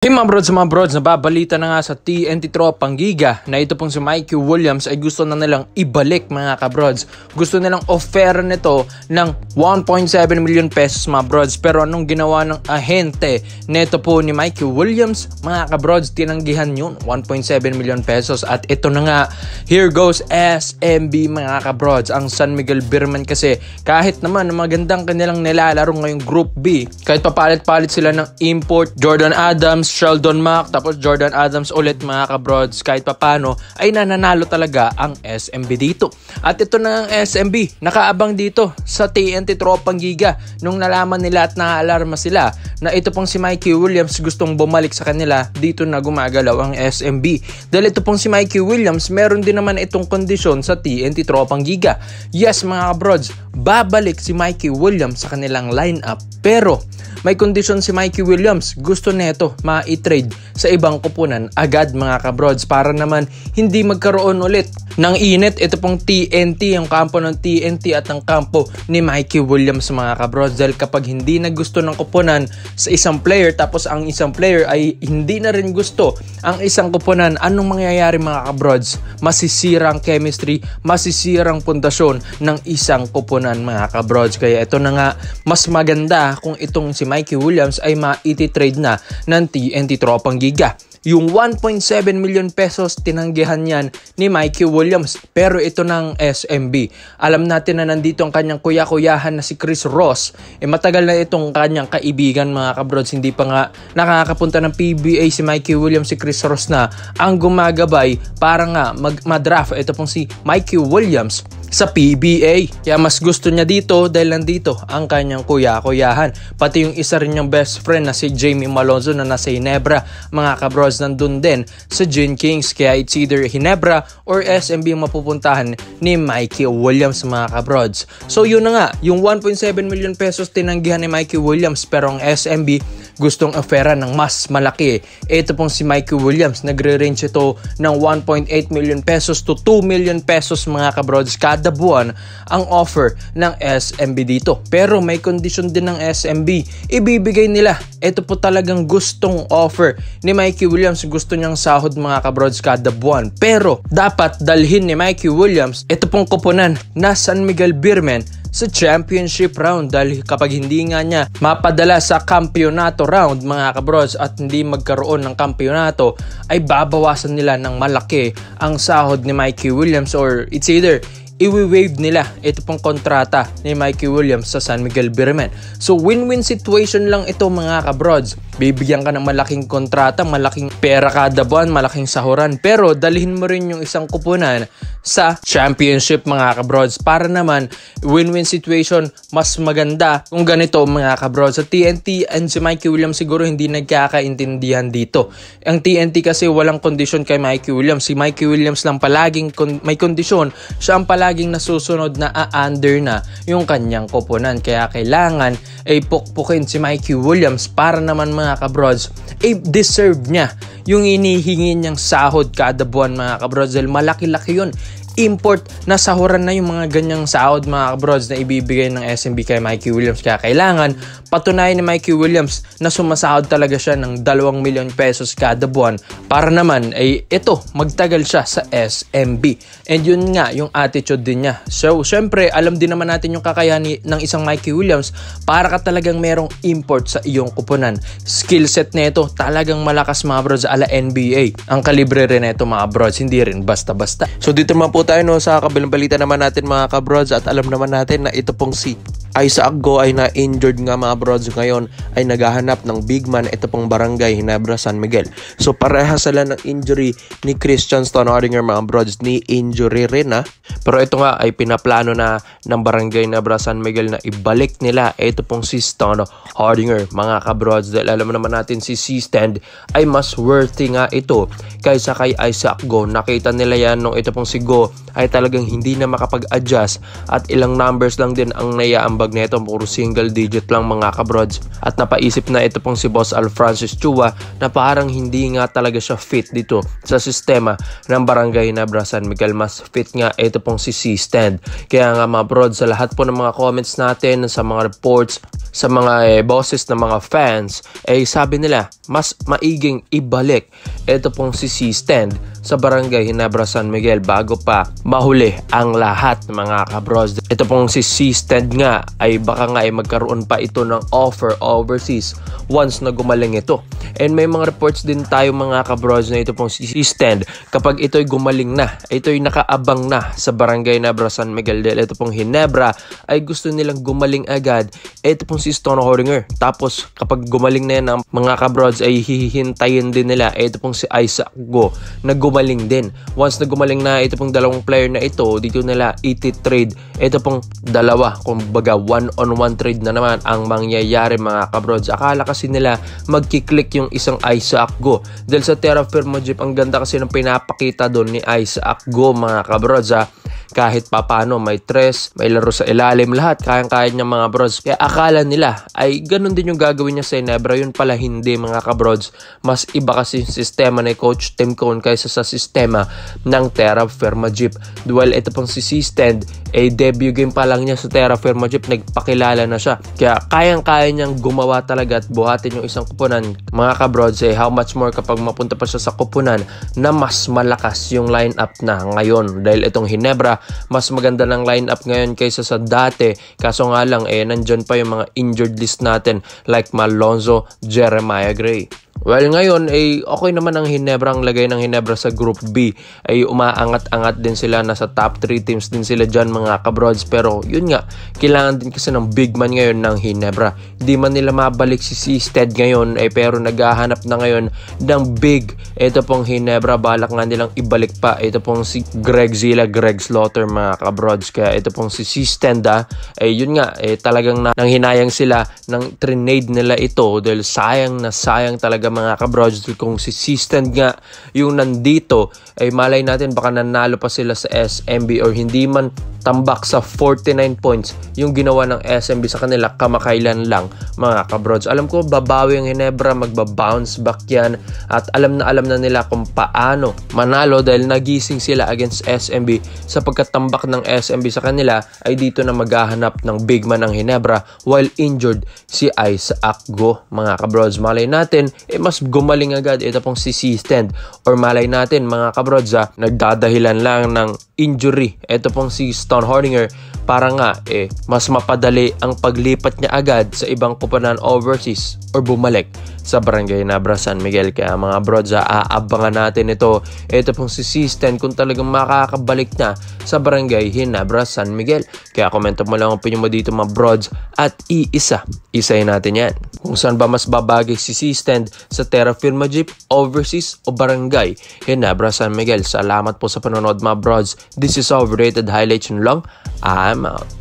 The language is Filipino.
Hey mga brods, nababalita na nga sa TNT Tropang Giga na ito pong si Mikey Williams ay gusto na nilang ibalik mga kabrods. Gusto nilang offer nito ng 1.7 million pesos mga brods. Pero anong ginawa ng ahente nito po ni Mikey Williams mga kabrods? Tinanggihan yun, 1.7 million pesos. At ito na nga, here goes SMB mga kabrods. Ang San Miguel Beermen kasi kahit naman magandang kanilang nilalaro ngayong Group B, kahit papalit-palit sila ng import, Jordan Adams, Sheldon Mack, tapos Jordan Adams ulit mga kabrods, kahit papano ay nananalo talaga ang SMB dito. At ito na ang SMB, nakaabang dito sa TNT Tropang Giga nung nalaman nila at naaalarma sila na ito pong si Mikey Williams gustong bumalik sa kanila. Dito na gumagalaw ang SMB. Dahil ito pong si Mikey Williams, meron din naman itong kondisyon sa TNT Tropang Giga. Yes mga kabrods, babalik si Mikey Williams sa kanilang lineup, pero may kondisyon si Mikey Williams, gusto neto ma-i-trade sa ibang kupunan agad mga kabrods para naman hindi magkaroon ulit ng init. Ito pong TNT, yung kampo ng TNT at ang kampo ni Mikey Williams mga kabrods. Dahil kapag hindi na gusto ng kupunan sa isang player tapos ang isang player ay hindi na rin gusto ang isang kupunan, anong mangyayari mga kabrods? Masisirang chemistry, masisirang pundasyon ng isang kupunan mga kabrods. Kaya ito na nga, mas maganda kung itong si Mikey Williams ay ma-i-trade na ng TNT Tropang Giga. Yung 1.7 million pesos, tinanggihan yan ni Mikey Williams. Pero ito ng SMB. Alam natin na nandito ang kanyang kuya-kuyahan na si Chris Ross. Matagal na itong kanyang kaibigan mga kabrods. Hindi pa nga nakakapunta ng PBA si Mikey Williams, si Chris Ross na ang gumagabay para nga madraft ito pong si Mikey Williams sa PBA. Kaya mas gusto niya dito dahil nandito ang kanyang kuya-kuyahan. Pati yung isa rin niyang best friend na si Jamie Malonzo na nasa Ginebra mga kabrods, nandun din sa Gin Kings. Kaya it's either Ginebra or SMB yung mapupuntahan ni Mikey Williams mga kabrods. So yun na nga, yung 1.7 million pesos tinanggihan ni Mikey Williams, pero ang SMB gustong ofera ng mas malaki. Ito pong si Mikey Williams, nagre-range ito ng 1.8 million pesos to 2 million pesos mga kabrods kada buwan ang offer ng SMB dito. Pero may condition din ng SMB, ibibigay nila. Ito po talagang gustong offer ni Mikey Williams, gusto niyang sahod mga kabrods kada buwan. Pero dapat dalhin ni Mikey Williams ito pong kupunan na San Miguel Beermen sa championship round, dahil kapag hindi nga niya mapadala sa kampyonato round mga kabrods at hindi magkaroon ng kampyonato, ay babawasan nila ng malaki ang sahod ni Mikey Williams, or it's either i-waive nila ito pong kontrata ni Mikey Williams sa San Miguel Beermen. So win-win situation lang ito mga kabrods. Bibigyan ka ng malaking kontrata, malaking pera kada buwan, malaking sahuran, pero dalhin mo rin yung isang kupunan sa championship mga kabrods para naman win-win situation. Mas maganda kung ganito mga kabrods. Sa TNT and si Mikey Williams siguro hindi nagkakaintindihan dito. Ang TNT kasi walang kondisyon kay Mikey Williams. Si Mikey Williams lang palaging may kondisyon. Siya ang palaging nasusunod na a-under na yung kanyang kupunan. Kaya kailangan ay pukpukin si Mikey Williams para naman mga kabrods deserve niya yung inihingi niyang sahod kada buwan mga kabrods, dahil malaki-laki yun. Import na sahuran na yung mga ganyang sahod mga kabrods na ibibigay ng SMB kay Mikey Williams. Kaya kailangan patunayan ni Mikey Williams na sumasahod talaga siya ng 2 million pesos kada buwan para naman ay ito magtagal siya sa SMB. And yun nga yung attitude din niya. So syempre alam din naman natin yung kakayahan ng isang Mikey Williams para ka talagang merong import sa iyong kupunan. Skill set nito talagang malakas mga brods, ala NBA. Ang kalibre rin nito mga brods, hindi rin basta-basta. So dito naman po tayo sa kabilang balita naman natin mga kabrods, at alam naman natin na ito pong si Isaac Go ay na-injured nga mga brods. Ngayon ay naghahanap ng big man ito pong Barangay Ginebra San Miguel. So parehas sila ng injury ni Christian Stonehordinger mga brods, ni injury rin na. Pero ito nga ay pinaplano na ng Barangay Ginebra San Miguel na ibalik nila ito pong si Stonehordinger mga kabrods, dahil alam naman natin si C-Stand ay mas worthy nga ito kaysa kay Isaac Go. Nakita nila yan nung ito pong si Go ay talagang hindi na makapag-adjust at ilang numbers lang din ang naiaambag ambag na ito, puro single digit lang mga kabrods. At napaisip na ito pong si Boss Alfrancis Chua na parang hindi nga talaga siya fit dito sa sistema ng Barangay Ginebra San Miguel. Mas fit nga ito pong si C-Stand. Kaya nga mga brods, sa lahat po ng mga comments natin, sa mga reports, sa mga bosses ng mga fans, sabi nila mas maiging ibalik ito pong si C-Stand sa Barangay Ginebra San Miguel bago pa mahuli ang lahat mga kabros. Ito pong si C-Stand nga ay baka nga magkaroon pa ito ng offer overseas once na gumaling ito. And may mga reports din tayo mga kabros na ito pong si C-Stand kapag ito'y gumaling na, ito'y nakaabang na sa Barangay Ginebra San Miguel dahil ito pong Ginebra ay gusto nilang gumaling agad. Ito pong si Stone Hordinger. Tapos kapag gumaling na yan ang mga kabrods ay hihintayin din nila ito pong si Isaac Go na gumaling din. Once na gumaling na ito pong dalawang player na ito, dito nila iti-trade ito pong dalawa. Kumbaga one-on-one trade na naman ang mangyayari mga kabrods. Akala kasi nila magkiklik yung isang Isaac Go. Dahil sa Terra Firma Jeep, ang ganda kasi ng pinapakita doon ni Isaac Go mga kabrods kahit papano may tres, may laro sa ilalim, lahat kayang-kaya niya mga bros. Kaya akala nila ay ganun din yung gagawin niya sa Ginebra, yun pala hindi mga kabrods. Mas iba kasi yung sistema ni Coach Tim Cone kaysa sa sistema ng Terra Firma Jeep. Duel ito pang si C-Stand, debut game pa lang niya sa Terra Firma Jeep, nagpakilala na siya. Kaya kayang-kaya niyang gumawa talaga at buhatin yung isang kupunan mga kabrods. How much more kapag mapunta pa siya sa kupunan na mas malakas yung lineup na ngayon. Dahil itong Ginebra mas maganda ng lineup ngayon kaysa sa dati. Kaso nga lang nandyan pa yung mga injured list natin like Malonzo, Jeremiah Gray. Well, ngayon okay naman ang Ginebra. Ang lagay ng Ginebra sa Group B ay umaangat-angat din sila. Nasa top 3 teams din sila dyan mga kabrods. Pero yun nga, kailangan din kasi ng big man ngayon ng Ginebra. Hindi man nila mabalik si C-Stead ngayon pero naghahanap na ngayon ng big. Ito pong Ginebra, balak nga nilang ibalik pa. Ito pong si Greg Zilla, Greg Slaughter mga kabrods. Kaya ito pong si C-Stand yun nga, talagang nanghinayang sila ng trinade nila ito dahil sayang na sayang talaga mga kabrods. Kung si C-Stand nga yung nandito malay natin baka nanalo pa sila sa SMB or hindi man tambak sa 49 points yung ginawa ng SMB sa kanila kamakailan lang mga kabrods. Alam ko babawi ang Ginebra, magbabounce back yan at alam na nila kung paano manalo dahil nagising sila against SMB. Sa pagkatambak ng SMB sa kanila ay dito na maghahanap ng big man ng Ginebra while injured si Isaac Go mga kabrods. Malay natin mas gumaling agad ito pong si C-Stand or malay natin mga kabrods nagdadahilan lang ng injury ito pong si Stone Hordinger para nga mas mapadali ang paglipat niya agad sa ibang kupunan overseas or bumalik sa Barangay Ginebra San Miguel. Kaya mga brods aabangan natin ito pong si C-Stand kung talagang makakabalik na sa Barangay Ginebra San Miguel. Kaya komento mo lang ang opinion mo dito mga brods at isayin natin yan. Kung saan ba mas babagay si C-Stand sa Terra Firma Jeep, overseas o Barangay Ginebra San Miguel. Salamat po sa panonood mga brods. This is Overrated Highlights lang. I'm out.